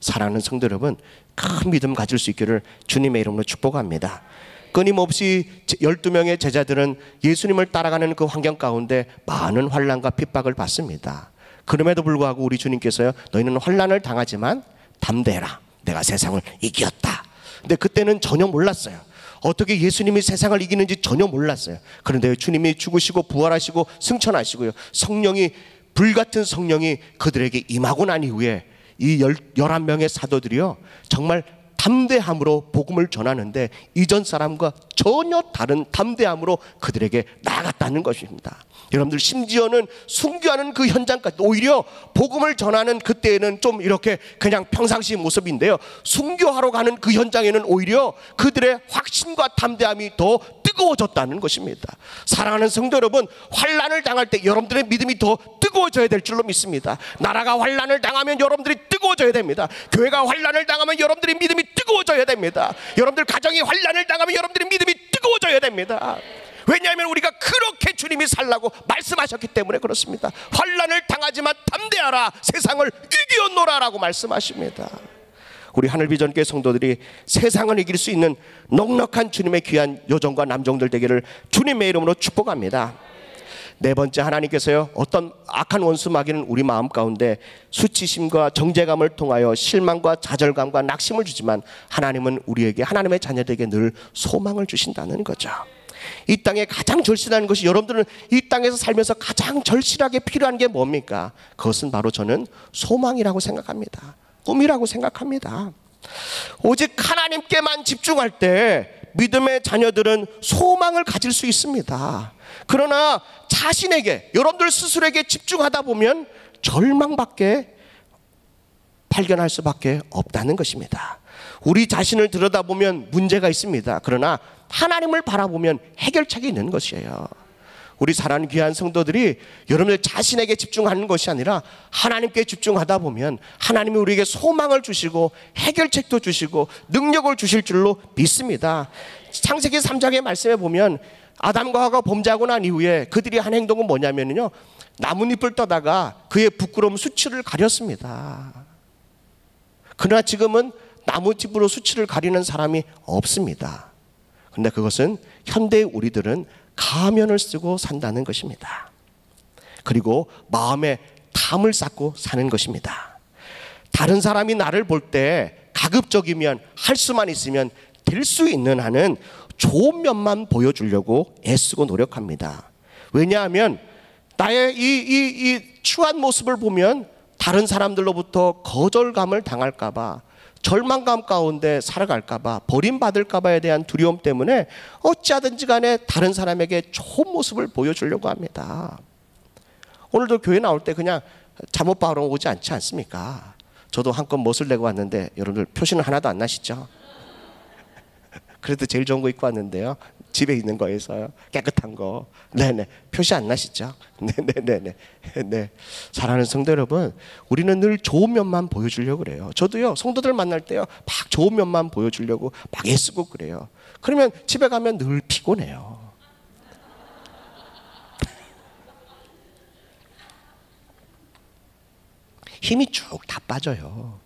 [SPEAKER 2] 사랑하는 성도 여러분, 큰 믿음 가질 수 있기를 주님의 이름으로 축복합니다. 끊임없이 12명의 제자들은 예수님을 따라가는 그 환경 가운데 많은 환난과 핍박을 받습니다. 그럼에도 불구하고 우리 주님께서요 너희는 환난을 당하지만 담대해라, 내가 세상을 이겼다. 근데 그때는 전혀 몰랐어요. 어떻게 예수님이 세상을 이기는지 전혀 몰랐어요. 그런데 주님이 죽으시고 부활하시고 승천하시고요, 성령이, 불같은 성령이 그들에게 임하고 난 이후에 이 11명의 사도들이요 정말 담대함으로 복음을 전하는데 이전 사람과 전혀 다른 담대함으로 그들에게 나아갔다는 것입니다. 여러분들, 심지어는 순교하는 그 현장까지, 오히려 복음을 전하는 그때에는 좀 이렇게 그냥 평상시 모습인데요, 순교하러 가는 그 현장에는 오히려 그들의 확신과 담대함이 더 뜨거워졌다는 것입니다. 사랑하는 성도 여러분, 환난을 당할 때 여러분들의 믿음이 더 뜨거워져야 될 줄로 믿습니다. 나라가 환난을 당하면 여러분들이 뜨거워져야 됩니다. 교회가 환난을 당하면 여러분들의 믿음이 뜨거워져야 됩니다. 여러분들 가정이 환난을 당하면 여러분들의 믿음이 뜨거워져야 됩니다. 왜냐하면 우리가 그렇게 주님이 살라고 말씀하셨기 때문에 그렇습니다. 환난을 당하지만 담대하라, 세상을 이기었노라 라고 말씀하십니다. 우리 하늘비전교회 성도들이 세상을 이길 수 있는 넉넉한 주님의 귀한 여종과 남종들 되기를 주님의 이름으로 축복합니다. 네 번째, 하나님께서요, 어떤 악한 원수 마귀는 우리 마음 가운데 수치심과 정죄감을 통하여 실망과 좌절감과 낙심을 주지만 하나님은 우리에게, 하나님의 자녀들에게 늘 소망을 주신다는 거죠. 이 땅에 가장 절실한 것이, 여러분들은 이 땅에서 살면서 가장 절실하게 필요한 게 뭡니까? 그것은 바로 저는 소망이라고 생각합니다. 꿈이라고 생각합니다. 오직 하나님께만 집중할 때 믿음의 자녀들은 소망을 가질 수 있습니다. 그러나 자신에게, 여러분들 스스로에게 집중하다 보면 절망밖에 발견할 수밖에 없다는 것입니다. 우리 자신을 들여다보면 문제가 있습니다. 그러나 하나님을 바라보면 해결책이 있는 것이에요. 우리 사랑하는 귀한 성도들이 여러분들 자신에게 집중하는 것이 아니라 하나님께 집중하다 보면 하나님이 우리에게 소망을 주시고 해결책도 주시고 능력을 주실 줄로 믿습니다. 창세기 3장의 말씀에 보면 아담과 하와가 범죄하고 난 이후에 그들이 한 행동은 뭐냐면요, 나뭇잎을 떠다가 그의 부끄러움 수치를 가렸습니다. 그러나 지금은 나뭇잎으로 수치를 가리는 사람이 없습니다. 그런데 그것은 현대의 우리들은 가면을 쓰고 산다는 것입니다. 그리고 마음에 담을 쌓고 사는 것입니다. 다른 사람이 나를 볼 때 가급적이면, 할 수만 있으면, 될 수 있는 한은 좋은 면만 보여주려고 애쓰고 노력합니다. 왜냐하면 나의 이 추한 모습을 보면 다른 사람들로부터 거절감을 당할까봐, 절망감 가운데 살아갈까봐, 버림받을까봐에 대한 두려움 때문에 어찌하든지 간에 다른 사람에게 좋은 모습을 보여주려고 합니다. 오늘도 교회 나올 때 그냥 잠옷 바로 오지 않지 않습니까? 저도 한껏 멋을 내고 왔는데 여러분들 표시는 하나도 안 나시죠? 그래도 제일 좋은 거 입고 왔는데요, 집에 있는 거에서요, 깨끗한 거. 네네, 표시 안 나시죠? 네네네네. 네. 사랑하는 성도 여러분, 우리는 늘 좋은 면만 보여주려고 그래요. 저도요, 성도들 만날 때요, 막 좋은 면만 보여주려고 막 애쓰고 그래요. 그러면 집에 가면 늘 피곤해요. 힘이 쭉 다 빠져요.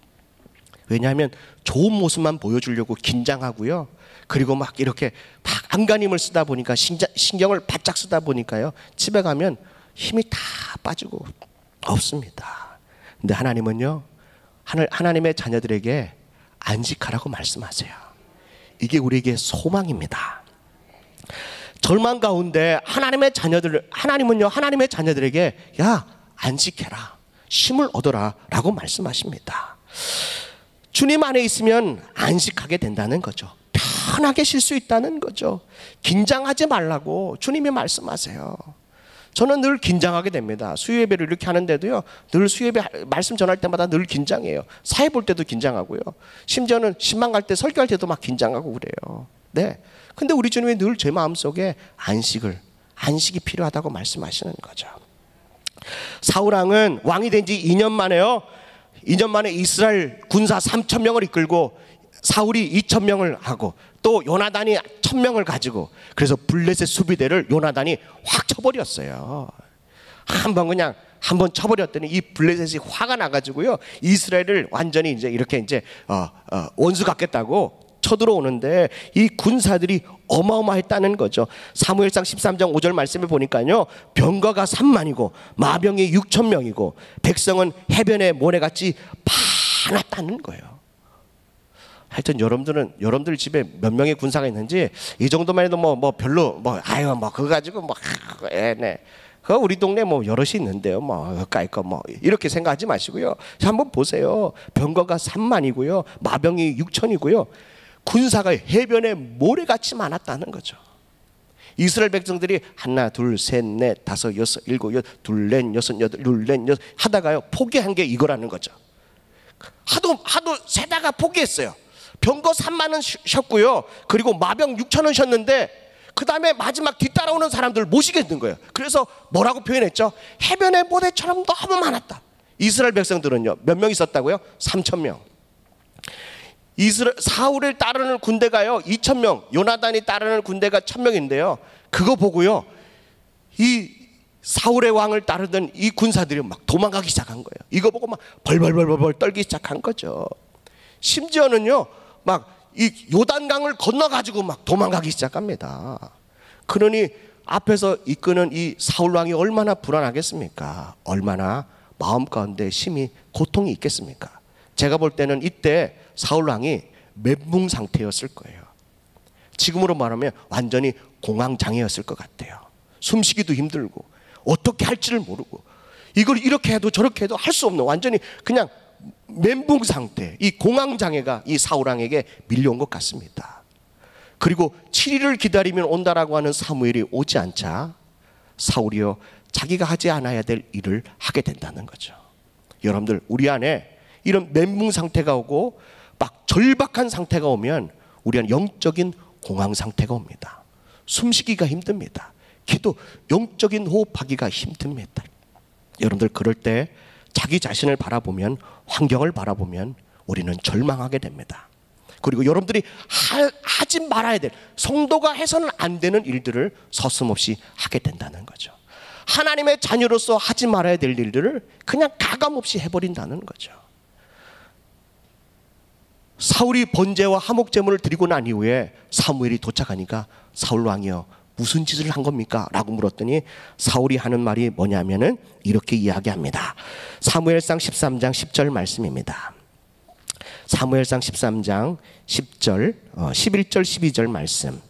[SPEAKER 2] 왜냐하면 좋은 모습만 보여주려고 긴장하고요, 그리고 막 이렇게 막 안간힘을 쓰다 보니까, 신경을 바짝 쓰다 보니까요, 집에 가면 힘이 다 빠지고 없습니다. 근데 하나님은요, 하나님의 자녀들에게 안식하라고 말씀하세요. 이게 우리에게 소망입니다. 절망 가운데 하나님은요, 하나님의 자녀들에게 야, 안식해라, 쉼을 얻어라 라고 말씀하십니다. 주님 안에 있으면 안식하게 된다는 거죠. 편하게 쉴 수 있다는 거죠. 긴장하지 말라고 주님이 말씀하세요. 저는 늘 긴장하게 됩니다. 수요예배를 이렇게 하는데도요, 늘 수요예배 말씀 전할 때마다 늘 긴장해요. 사회 볼 때도 긴장하고요, 심지어는 신방 갈 때, 설교할 때도 막 긴장하고 그래요. 네. 근데 우리 주님이 늘 제 마음속에 안식이 필요하다고 말씀하시는 거죠. 사울왕은 왕이 된 지 2년 만에요, 2년 만에 이스라엘 군사 3,000명을 이끌고 사울이 2,000명을 하고 또 요나단이 1,000명을 가지고, 그래서 블레셋 수비대를 요나단이 확 쳐버렸어요. 그냥 한번 쳐버렸더니 이 블레셋이 화가 나가지고요, 이스라엘을 완전히 이렇게 원수 갖겠다고 쳐들어오는데 이 군사들이 어마어마했다는 거죠. 사무엘상 13장 5절 말씀에 보니까요, 병거가 3만이고 마병이 6,000명이고 백성은 해변의 모래같이 많았다는 거예요. 하여튼 여러분들 집에 몇 명의 군사가 있는지 이 정도만 해도 별로 그거 가지고 그 우리 동네 여럿이 있는데요, 가까이 거 이렇게 생각하지 마시고요, 한번 보세요. 병거가 3만이고요 마병이 6,000이고요 군사가 해변에 모래같이 많았다는 거죠. 이스라엘 백성들이 하나 둘 셋 넷 다섯 여섯 일곱 여덟 둘 넷 여섯 여덟 둘 넷 여섯 하다가요, 포기한 게 이거라는 거죠. 하도 세다가 포기했어요. 병거 3만은 쉬었고요, 그리고 마병 6,000은 쉬었는데 그 다음에 마지막 뒤따라오는 사람들 못 이기는 거예요. 그래서 뭐라고 표현했죠? 해변의 모래처럼 너무 많았다. 이스라엘 백성들은요, 몇 명 있었다고요? 3,000명. 사울을 따르는 군대가요 2,000명, 요나단이 따르는 군대가 1,000명인데요 그거 보고요, 이 사울의 왕을 따르던 이 군사들이 막 도망가기 시작한 거예요. 이거 보고 막 벌벌 떨기 시작한 거죠. 심지어는요, 막 이 요단강을 건너가지고 막 도망가기 시작합니다. 그러니 앞에서 이끄는 이 사울 왕이 얼마나 불안하겠습니까? 얼마나 마음 가운데 심히 고통이 있겠습니까? 제가 볼 때는 이때 사울 왕이 멘붕 상태였을 거예요. 지금으로 말하면 완전히 공황장애였을 것 같아요. 숨쉬기도 힘들고 어떻게 할지를 모르고 이걸 이렇게 해도 저렇게 해도 할 수 없는 완전히 그냥 멘붕 상태, 이 공황장애가 이 사울 왕에게 밀려온 것 같습니다. 그리고 7일을 기다리면 온다라고 하는 사무엘이 오지 않자 사울이요 자기가 하지 않아야 될 일을 하게 된다는 거죠. 여러분들, 우리 안에 이런 멘붕 상태가 오고 막 절박한 상태가 오면 우리 안에 영적인 공황 상태가 옵니다. 숨쉬기가 힘듭니다. 기도, 영적인 호흡하기가 힘듭니다. 여러분들, 그럴 때 자기 자신을 바라보면, 환경을 바라보면 우리는 절망하게 됩니다. 그리고 여러분들이 하지 말아야 될, 성도가 해서는 안 되는 일들을 서슴없이 하게 된다는 거죠. 하나님의 자녀로서 하지 말아야 될 일들을 그냥 가감없이 해버린다는 거죠. 사울이 번제와 화목제물을 드리고 난 이후에 사무엘이 도착하니까 사울 왕이요 무슨 짓을 한 겁니까? 라고 물었더니 사울이 하는 말이 뭐냐면은 이렇게 이야기합니다. 사무엘상 13장 10절 말씀입니다. 사무엘상 13장 10절 11절 12절 말씀,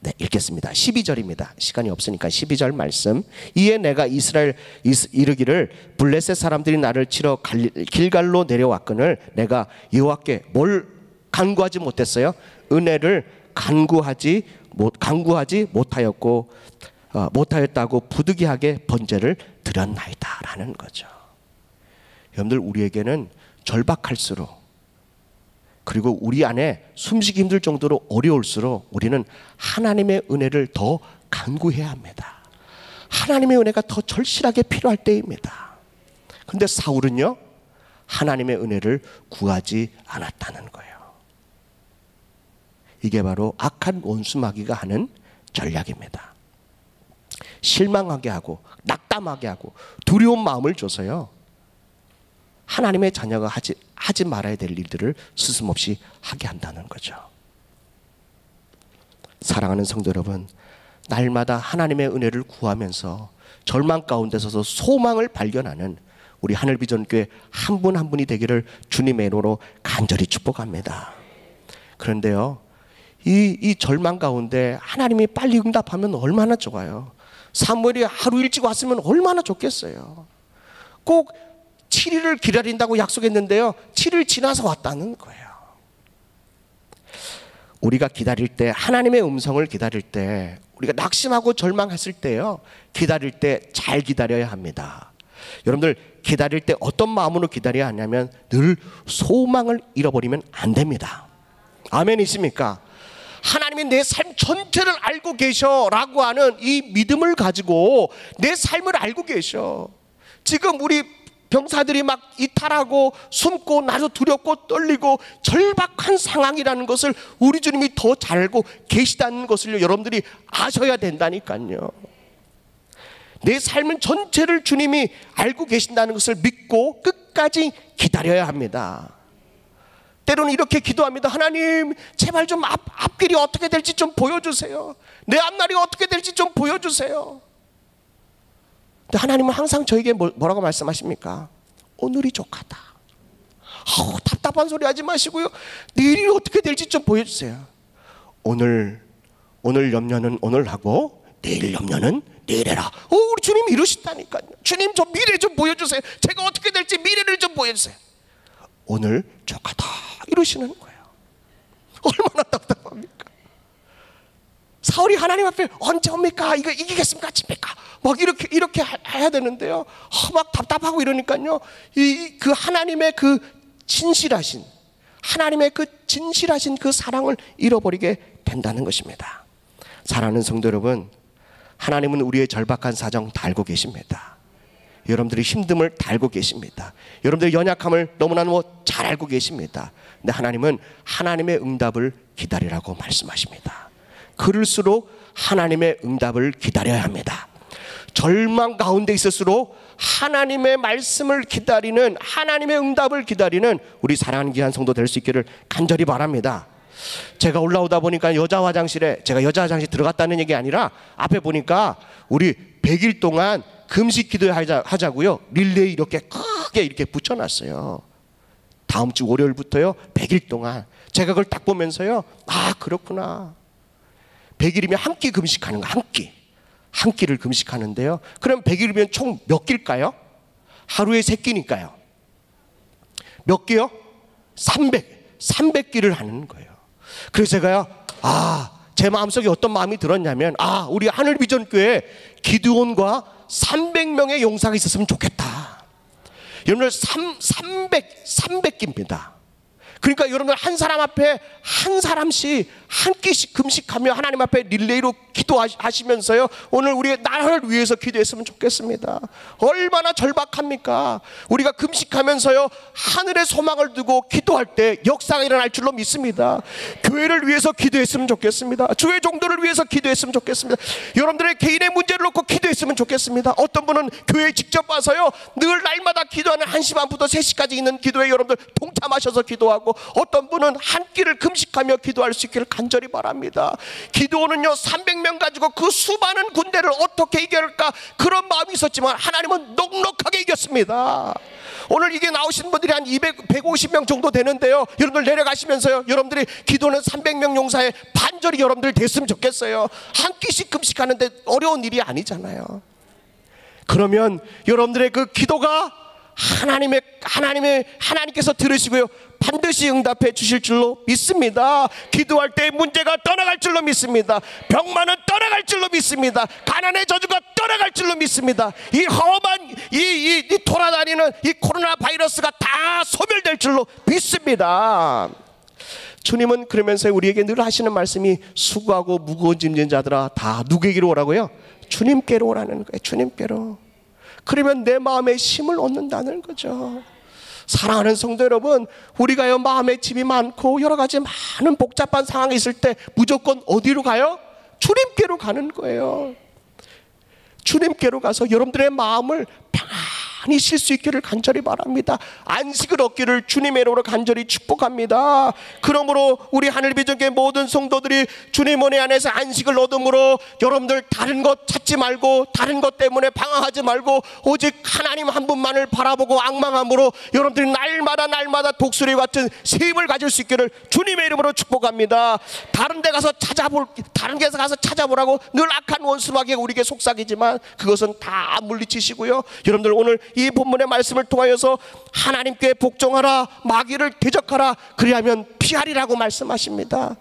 [SPEAKER 2] 네, 읽겠습니다. 12절입니다. 시간이 없으니까 12절 말씀. 이에 내가 이스라엘 이르기를 블레셋 사람들이 나를 치러 길갈로 내려왔거늘 내가 여호와께 뭘 간구하지 못했어요? 은혜를 간구하지 못하였다고 부득이하게 번제를 드렸나이다 라는 거죠. 여러분들, 우리에게는 절박할수록, 그리고 우리 안에 숨쉬기 힘들 정도로 어려울수록 우리는 하나님의 은혜를 더 간구해야 합니다. 하나님의 은혜가 더 절실하게 필요할 때입니다. 그런데 사울은요 하나님의 은혜를 구하지 않았다는 거예요. 이게 바로 악한 원수 마귀가 하는 전략입니다. 실망하게 하고 낙담하게 하고 두려운 마음을 줘서요 하나님의 자녀가 하지 말아야 될 일들을 스스럼없이 하게 한다는 거죠. 사랑하는 성도 여러분, 날마다 하나님의 은혜를 구하면서 절망 가운데 서서 소망을 발견하는 우리 하늘비전교회 한 분 한 분이 되기를 주님의 이름으로 간절히 축복합니다. 그런데요, 이 절망 가운데 하나님이 빨리 응답하면 얼마나 좋아요. 사무엘이 하루 일찍 왔으면 얼마나 좋겠어요. 꼭 7일을 기다린다고 약속했는데요 7일 지나서 왔다는 거예요. 우리가 기다릴 때, 하나님의 음성을 기다릴 때, 우리가 낙심하고 절망했을 때요 기다릴 때 잘 기다려야 합니다. 여러분들, 기다릴 때 어떤 마음으로 기다려야 하냐면 늘 소망을 잃어버리면 안 됩니다. 아멘이십니까? 하나님이 내 삶 전체를 알고 계셔라고 하는 이 믿음을 가지고 내 삶을 알고 계셔. 지금 우리 병사들이 막 이탈하고 숨고 나도 두렵고 떨리고 절박한 상황이라는 것을 우리 주님이 더 잘 알고 계시다는 것을 여러분들이 아셔야 된다니까요. 내 삶은 전체를 주님이 알고 계신다는 것을 믿고 끝까지 기다려야 합니다. 때로는 이렇게 기도합니다. 하나님, 제발 좀 앞길이 어떻게 될지 좀 보여주세요. 내 앞날이 어떻게 될지 좀 보여주세요. 근데 하나님은 항상 저에게 뭐라고 말씀하십니까? 오늘이 족하다. 답답한 소리 하지 마시고요, 내일이 어떻게 될지 좀 보여주세요. 오늘 염려는 오늘 하고 내일 염려는 내일 해라. 우리 주님이 이러시다니까요. 주님, 저 미래 좀 보여주세요. 제가 어떻게 될지 미래를 좀 보여주세요. 오늘 족하다 이러시는 거예요. 얼마나 답답합니까? 사울이 하나님 앞에 언제 옵니까? 이거 이기겠습니까? 집니까? 막 이렇게 해야 되는데요. 막 답답하고 이러니까요. 그 하나님의 그 진실하신 그 사랑을 잃어버리게 된다는 것입니다. 사랑하는 성도 여러분, 하나님은 우리의 절박한 사정 다 알고 계십니다. 여러분들의 힘듦을 다 알고 계십니다. 여러분들의 연약함을 너무나 잘 알고 계십니다. 근데 하나님은 하나님의 응답을 기다리라고 말씀하십니다. 그럴수록 하나님의 응답을 기다려야 합니다. 절망 가운데 있을수록 하나님의 말씀을 기다리는, 하나님의 응답을 기다리는 우리 사랑하는 귀한 성도 될 수 있기를 간절히 바랍니다. 제가 올라오다 보니까 여자 화장실에, 제가 여자 화장실 들어갔다는 얘기 아니라 앞에 보니까 우리 100일 동안 금식 기도하자고요, 릴레이 이렇게 크게 이렇게 붙여놨어요. 다음 주 월요일부터요 100일 동안. 제가 그걸 딱 보면서요, 아 그렇구나, 100일이면 한 끼 금식하는 거, 한 끼를 금식하는데요, 그럼 100일이면 총 몇 끼일까요? 하루에 3끼니까요 몇 끼요? 300끼를 하는 거예요. 그래서 제가요, 제 마음속에 어떤 마음이 들었냐면, 우리 하늘비전교회 기드온과 300명의 용사가 있었으면 좋겠다. 여러분들 300끼입니다. 그러니까 여러분들 한 사람 앞에 한 사람씩 한 끼씩 금식하며 하나님 앞에 릴레이로 기도하시면서요, 오늘 우리의 나라를 위해서 기도했으면 좋겠습니다. 얼마나 절박합니까? 우리가 금식하면서요 하늘의 소망을 두고 기도할 때 역사가 일어날 줄로 믿습니다. 교회를 위해서 기도했으면 좋겠습니다. 주의 종도를 위해서 기도했으면 좋겠습니다. 여러분들의 개인의 문제를 놓고 기도했으면 좋겠습니다. 어떤 분은 교회에 직접 와서요 늘 날마다 기도하는 1시 반부터 3시까지 있는 기도에 여러분들 동참하셔서 기도하고, 어떤 분은 한 끼를 금식하며 기도할 수 있기를 간절히 바랍니다. 기도는요 300명 가지고 그 수많은 군대를 어떻게 이겨낼까, 그런 마음이 있었지만 하나님은 넉넉하게 이겼습니다. 오늘 이게 나오신 분들이 한 150명 정도 되는데요, 여러분들 내려가시면서요 여러분들이 기도는 300명 용사의 반절이 여러분들 됐으면 좋겠어요. 한 끼씩 금식하는데 어려운 일이 아니잖아요. 그러면 여러분들의 그 기도가 하나님께서 들으시고요 반드시 응답해 주실 줄로 믿습니다. 기도할 때 문제가 떠나갈 줄로 믿습니다. 병만은 떠나갈 줄로 믿습니다. 가난의 저주가 떠나갈 줄로 믿습니다. 이 험한 이 돌아다니는 이 코로나 바이러스가 다 소멸될 줄로 믿습니다. 주님은 그러면서 우리에게 늘 하시는 말씀이, 수고하고 무거운 짐진 자들아 다 누구에게로 오라고요? 주님께로 오라는 거예요. 주님께로. 그러면 내 마음에 힘을 얻는다는 거죠. 사랑하는 성도 여러분, 우리가요 마음에 짐이 많고 여러 가지 많은 복잡한 상황이 있을 때 무조건 어디로 가요? 주님께로 가는 거예요. 주님께로 가서 여러분들의 마음을 평안히 쉴 수 있기를 간절히 바랍니다. 안식을 얻기를 주님의 이름으로 간절히 축복합니다. 그러므로 우리 하늘비전교회 모든 성도들이 주님 은혜 안에서 안식을 얻음으로 여러분들 다른 것 찾지 말고, 다른 것 때문에 방황하지 말고 오직 하나님 한 분만을 바라보고 앙망함으로 여러분들이 날마다 독수리 같은 쉼을 가질 수 있기를 주님의 이름으로 축복합니다. 다른 데 가서 찾아보라고 늘 악한 원수마귀가 우리에게 속삭이지만 그것은 다 물리치시고요, 여러분들 오늘 이 본문의 말씀을 통하여서 하나님께 복종하라, 마귀를 대적하라, 그리하면 피하리라고 말씀하십니다.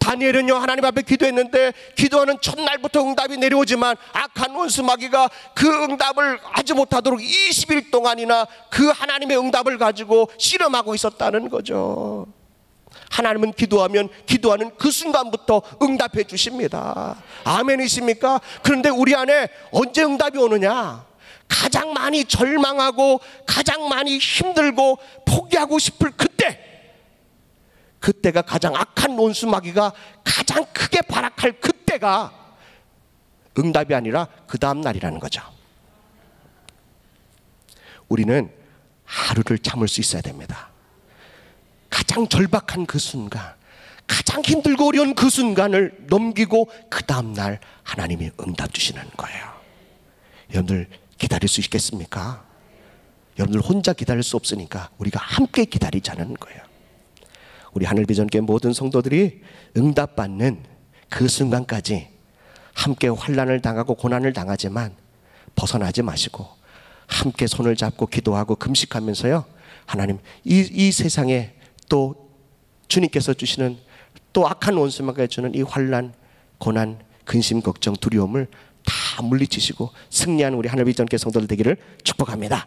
[SPEAKER 2] 다니엘은요 하나님 앞에 기도했는데 기도하는 첫날부터 응답이 내려오지만 악한 원수 마귀가 그 응답을 하지 못하도록 20일 동안이나 그 하나님의 응답을 가지고 씨름하고 있었다는 거죠. 하나님은 기도하면 기도하는 그 순간부터 응답해 주십니다. 아멘이십니까? 그런데 우리 안에 언제 응답이 오느냐? 가장 많이 절망하고 가장 많이 힘들고 포기하고 싶을 그때가 가장 악한 원수마귀가 가장 크게 발악할 그때가 응답이 아니라 그 다음 날이라는 거죠. 우리는 하루를 참을 수 있어야 됩니다. 가장 절박한 그 순간, 가장 힘들고 어려운 그 순간을 넘기고 그 다음 날 하나님이 응답 주시는 거예요. 여러분들 기다릴 수 있겠습니까? 여러분들 혼자 기다릴 수 없으니까 우리가 함께 기다리자는 거예요. 우리 하늘비전교회 모든 성도들이 응답받는 그 순간까지 함께 환난을 당하고 고난을 당하지만 벗어나지 마시고 함께 손을 잡고 기도하고 금식하면서요, 하나님 이 세상에 또 주님께서 주시는 또 악한 원수마귀가 주는 이 환난, 고난, 근심, 걱정, 두려움을 다 물리치시고 승리하는 우리 하늘비전교회 성도들 되기를 축복합니다.